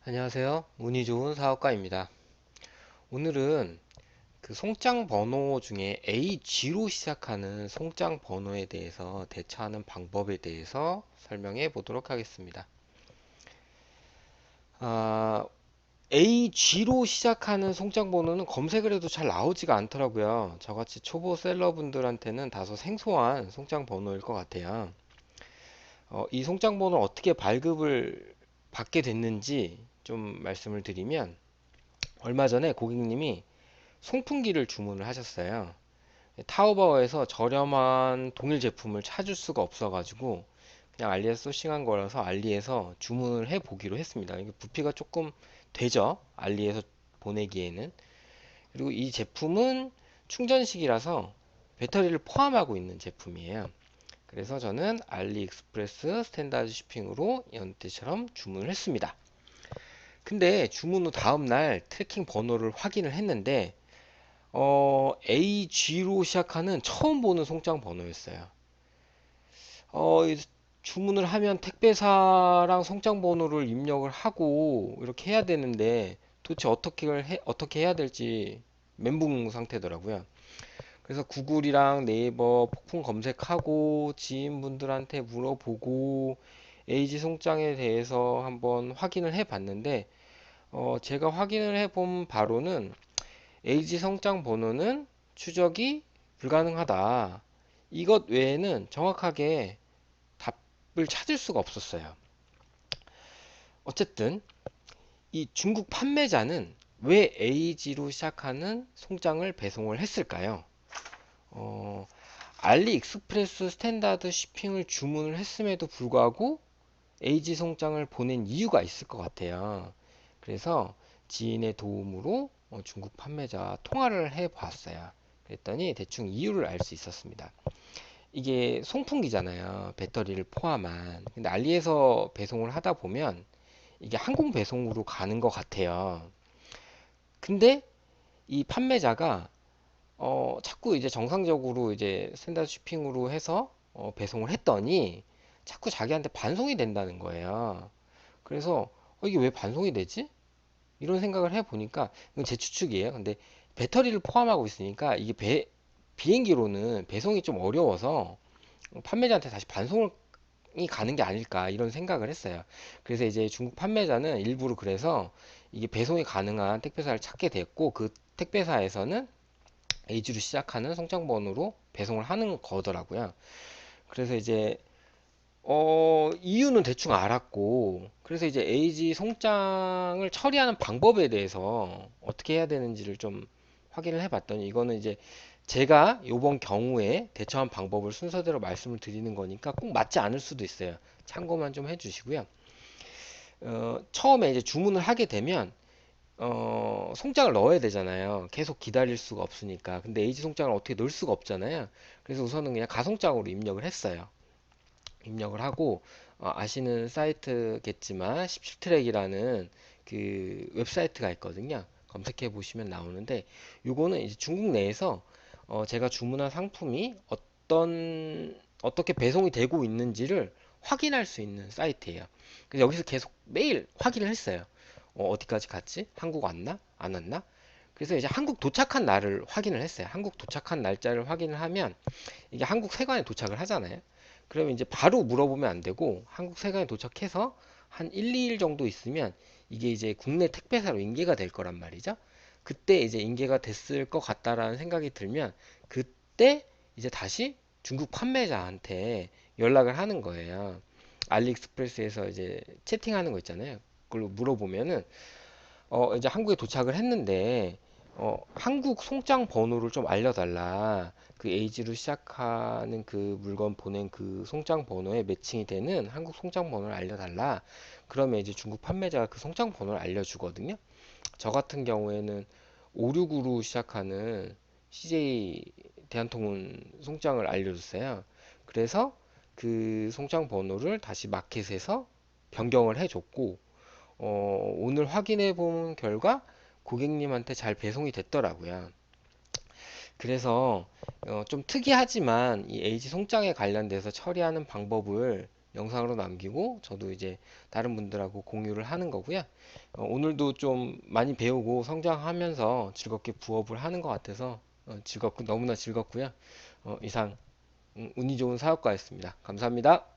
안녕하세요. 운이 좋은 사업가입니다. 오늘은 그 송장 번호 중에 AG로 시작하는 송장 번호에 대해서 대처하는 방법에 대해서 설명해 보도록 하겠습니다. 아, AG로 시작하는 송장 번호는 검색을 해도 잘 나오지가 않더라고요. 저같이 초보 셀러분들한테는 다소 생소한 송장 번호일 것 같아요. 이 송장 번호를 어떻게 발급을 받게 됐는지 좀 말씀을 드리면, 얼마 전에 고객님이 송풍기를 주문을 하셨어요. 타오바오에서 저렴한 동일 제품을 찾을 수가 없어가지고 그냥 알리에서 소싱한 거라서 알리에서 주문을 해 보기로 했습니다. 이게 부피가 조금 되죠, 알리에서 보내기에는. 그리고 이 제품은 충전식이라서 배터리를 포함하고 있는 제품이에요. 그래서 저는 알리익스프레스 스탠다드 쇼핑으로 연때처럼 주문을 했습니다. 근데 주문 후 다음날 트래킹 번호를 확인을 했는데 AG로 시작하는 처음 보는 송장 번호였어요. 이 주문을 하면 택배사랑 송장 번호를 입력을 하고 이렇게 해야 되는데 도대체 어떻게 해야 될지 멘붕 상태더라고요. 그래서 구글이랑 네이버 폭풍 검색하고 지인분들한테 물어보고 AG 송장에 대해서 한번 확인을 해 봤는데, 제가 확인을 해본 바로는 AG 성장 번호는 추적이 불가능하다. 이것 외에는 정확하게 답을 찾을 수가 없었어요. 어쨌든 이 중국 판매자는 왜 AG로 시작하는 송장을 배송을 했을까요? 어, 알리익스프레스 스탠다드 shipping을 주문을 했음에도 불구하고 AG 송장을 보낸 이유가 있을 것 같아요. 그래서 지인의 도움으로 중국 판매자와 통화를 해 봤어요. 그랬더니 대충 이유를 알 수 있었습니다. 이게 송풍기잖아요, 배터리를 포함한. 근데 알리에서 배송을 하다 보면 이게 항공 배송으로 가는 것 같아요. 근데 이 판매자가 자꾸 이제 정상적으로 이제 스탠다드 쇼핑으로 해서 배송을 했더니 자꾸 자기한테 반송이 된다는 거예요. 그래서 이게 왜 반송이 되지? 이런 생각을 해보니까, 이건 제 추측이에요. 근데 배터리를 포함하고 있으니까 이게 비행기로는 배송이 좀 어려워서 판매자한테 다시 반송이 가는 게 아닐까 이런 생각을 했어요. 그래서 이제 중국 판매자는 일부러 그래서 이게 배송이 가능한 택배사를 찾게 됐고, 그 택배사에서는 A지로 시작하는 송장번호로 배송을 하는 거더라고요. 그래서 이제 이유는 대충 알았고, 그래서 이제 AG 송장을 처리하는 방법에 대해서 어떻게 해야 되는지를 좀 확인을 해봤더니, 이거는 이제 제가 요번 경우에 대처한 방법을 순서대로 말씀을 드리는 거니까 꼭 맞지 않을 수도 있어요. 참고만 좀 해주시고요. 처음에 이제 주문을 하게 되면 송장을 넣어야 되잖아요. 계속 기다릴 수가 없으니까. 근데 AG 송장을 어떻게 넣을 수가 없잖아요. 그래서 우선은 그냥 가송장으로 입력을 했어요. 입력을 하고, 아시는 사이트겠지만 17트랙이라는 그 웹사이트가 있거든요. 검색해 보시면 나오는데, 요거는 이제 중국 내에서 제가 주문한 상품이 어떻게 배송이 되고 있는지를 확인할 수 있는 사이트예요. 그래서 여기서 계속 매일 확인을 했어요. 어디까지 갔지? 한국 왔나? 안 왔나? 그래서 이제 한국 도착한 날을 확인을 했어요. 한국 도착한 날짜를 확인을 하면 이게 한국 세관에 도착을 하잖아요. 그러면 이제 바로 물어보면 안 되고, 한국 세관에 도착해서 한 1, 2일 정도 있으면 이게 이제 국내 택배사로 인계가 될 거란 말이죠. 그때 이제 인계가 됐을 것 같다라는 생각이 들면, 그때 이제 다시 중국 판매자한테 연락을 하는 거예요. 알리익스프레스에서 이제 채팅하는 거 있잖아요. 그걸로 물어보면은 이제 한국에 도착을 했는데 한국 송장 번호를 좀 알려달라. 그 에이지로 시작하는 그 물건 보낸 그 송장 번호에 매칭이 되는 한국 송장 번호를 알려달라. 그러면 이제 중국 판매자가 그 송장 번호를 알려주거든요. 저 같은 경우에는 569로 시작하는 CJ 대한통운 송장을 알려줬어요. 그래서 그 송장 번호를 다시 마켓에서 변경을 해줬고, 오늘 확인해 본 결과 고객님한테 잘 배송이 됐더라고요. 그래서 좀 특이하지만 이 에이지 송장에 관련돼서 처리하는 방법을 영상으로 남기고 저도 이제 다른 분들하고 공유를 하는 거고요. 오늘도 좀 많이 배우고 성장하면서 즐겁게 부업을 하는 것 같아서 즐겁고 너무나 즐겁고요. 이상 운이 좋은 사업가였습니다. 감사합니다.